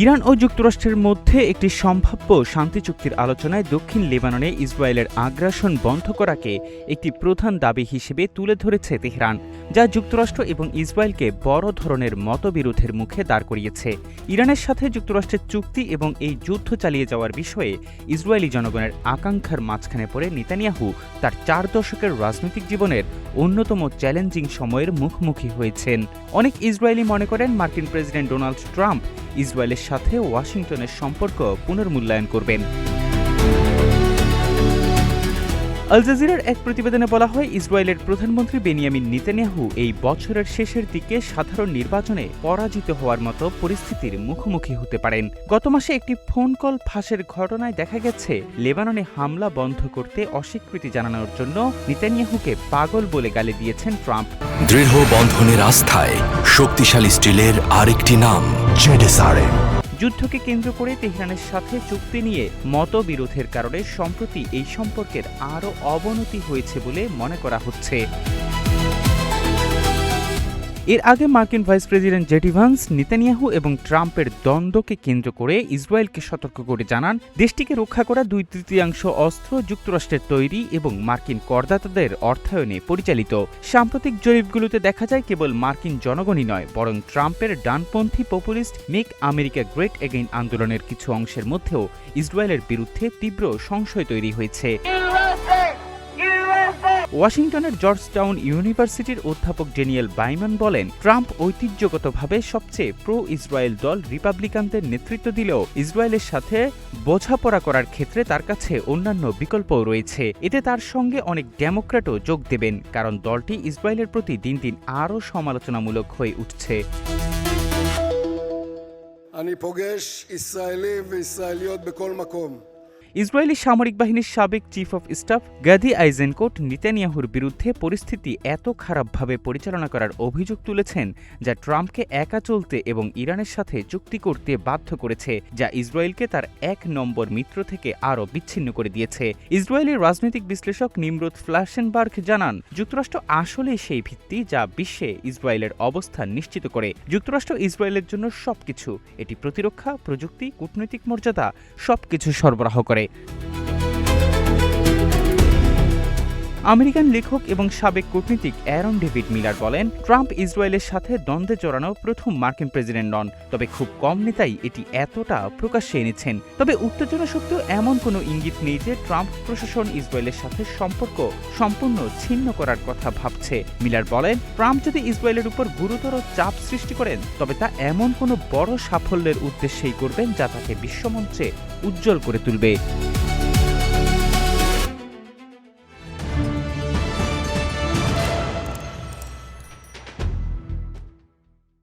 Iran ও যুক্তরাষ্ট্রের মধ্যে একটি সম্ভাব্য শান্তি চুক্তির আলোচনায় দক্ষিণ লেবাননে ইসরায়েলের আগ্রাসন বন্ধ করাকে একটি প্রধান দাবি হিসেবে তুলে ধরেছে তেহরান, যা যুক্তরাষ্ট্র এবং ইসরায়েলকে বড় ধরনের মতবিরোধের মুখে দাঁড় করিয়েছে। ইরানের সাথে যুক্তরাষ্ট্রের চুক্তি এবং এই যুদ্ধ চালিয়ে যাওয়ার বিষয়ে ইসরায়েলি জনগণের আকাঙ্ক্ষার মাঝখানে পড়ে নেতানিয়াহু তার 4 দশকের রাজনৈতিক জীবনের অন্যতম চ্যালেঞ্জিং সময়ের মুখোমুখি হয়েছেন। অনেক ইসরায়েলি মনে করেন মার্কিন প্রেসিডেন্ট ডোনাল্ড ট্রাম্প ইসরায়েলের সাথে ওয়াশিংটনের সম্পর্ক পুনর্মূল্যায়ন করবেন। আল জাজিরার এক প্রতিবেদনে বলা হয়, ইসরায়েলের প্রধানমন্ত্রী বেনিয়ামিন নেতানিয়াহু এই বছরের শেষের দিকে সাধারণ নির্বাচনে পরাজিত হওয়ার মতো পরিস্থিতির মুখোমুখি হতে পারেন। গত মাসে একটি ফোন কল ফাঁসের ঘটনায় দেখা গেছে লেবাননে হামলা বন্ধ করতে অস্বীকৃতি জানানোর জন্য নেতানিয়াহুকে পাগল বলে গালি দিয়েছেন ট্রাম্প। দৃঢ় বন্ধনের আস্থায় শক্তিশালী স্টিলের আরেকটি নাম জেডএসআরএম। যুদ্ধকে কেন্দ্র করে তেহরানের সাথে চুক্তি নিয়ে মতবিরোধের কারণে সম্প্রতি এই সম্পর্কের আরও অবনতি হয়েছে বলে মনে করা হচ্ছে। এর আগে মার্কিন vice president JD Vance Netanyahu এবং ট্রাম্পের দ্বন্দ্বকে কেন্দ্র করে ইসরায়েলকে সতর্ক করে জানান, দেশটিকে রক্ষা করা 2/3 অস্ত্র যুক্তরাষ্ট্রের তৈরি এবং মার্কিন করদাতাদের অর্থায়নে পরিচালিত। সাম্প্রতিক জরিপগুলোতে দেখা যায় কেবল মার্কিন জনগণই নয়, বরং ট্রাম্পের ডানপন্থী populist make America great again আন্দোলনের কিছু অংশের মধ্যেও ইসরায়েলের বিরুদ্ধে তীব্র সংশয় তৈরি হয়েছে। ওয়াশিংটনের জর্জটাউন ইউনিভার্সিটির অধ্যাপক ড্যানিয়েল বাইমান বলেন, ট্রাম্প ঐতিহ্যগতভাবে সবচেয়ে প্রো ইসরায়েল দল রিপাবলিকানদের নেতৃত্ব দিলেও ইসরায়েলের সাথে বোঝাপড়া করার ক্ষেত্রে তার কাছে অন্যান্য বিকল্পও রয়েছে। এতে তার সঙ্গে অনেক ডেমোক্র্যাটও যোগ দেবেন, কারণ দলটি ইসরায়েলের প্রতি দিন দিন আরও সমালোচনামূলক হয়ে উঠছে। אני פוגש ישראלים וישראליות בכל מקום. ইসরায়েলি সামরিক বাহিনীর সাবেক চিফ অফ স্টাফ গাদি আইজেনকোট নেতানিয়াহুর বিরুদ্ধে পরিস্থিতি এত খারাপভাবে পরিচালনা করার অভিযোগ তুলেছেন, যা ট্রাম্পকে একা চলতে এবং ইরানের সাথে চুক্তি করতে বাধ্য করেছে, যা ইসরায়েলকে তার 1 নম্বর মিত্র থেকে আরও বিচ্ছিন্ন করে দিয়েছে। ইসরায়েলি রাজনৈতিক বিশ্লেষক নিমরুদ ফ্লাসেনবার্গ জানান, যুক্তরাষ্ট্র আসলেই সেই ভিত্তি যা বিশ্বে ইসরায়েলের অবস্থান নিশ্চিত করে। যুক্তরাষ্ট্র ইসরায়েলের জন্য সবকিছু, এটি প্রতিরক্ষা, প্রযুক্তি, কূটনৈতিক মর্যাদা সবকিছু সরবরাহ করে। আমেরিকান লেখক এবং সাবেক কূটনীতিক অ্যারন ডেভিড মিলার বলেন, ট্রাম্প ইসরায়েলের সাথে দ্বন্দ্বে জড়ানো প্রথম মার্কিন প্রেসিডেন্ট নন, তবে খুব কম নেতাই এটি এতটা প্রকাশ্যে এনেছেন। তবে উত্তেজনা সত্ত্বেও এমন কোনো ইঙ্গিত নেই যে ট্রাম্প প্রশাসন ইসরায়েলের সাথে সম্পর্ক সম্পূর্ণ ছিন্ন করার কথা ভাবছে। মিলার বলেন, ট্রাম্প যদি ইসরায়েলের উপর গুরুতর চাপ সৃষ্টি করেন, তবে তা এমন কোনো বড় সাফল্যের উদ্দেশ্যেই করবেন যা তাকে বিশ্বমঞ্চে উজ্জ্বল করে তুলবে।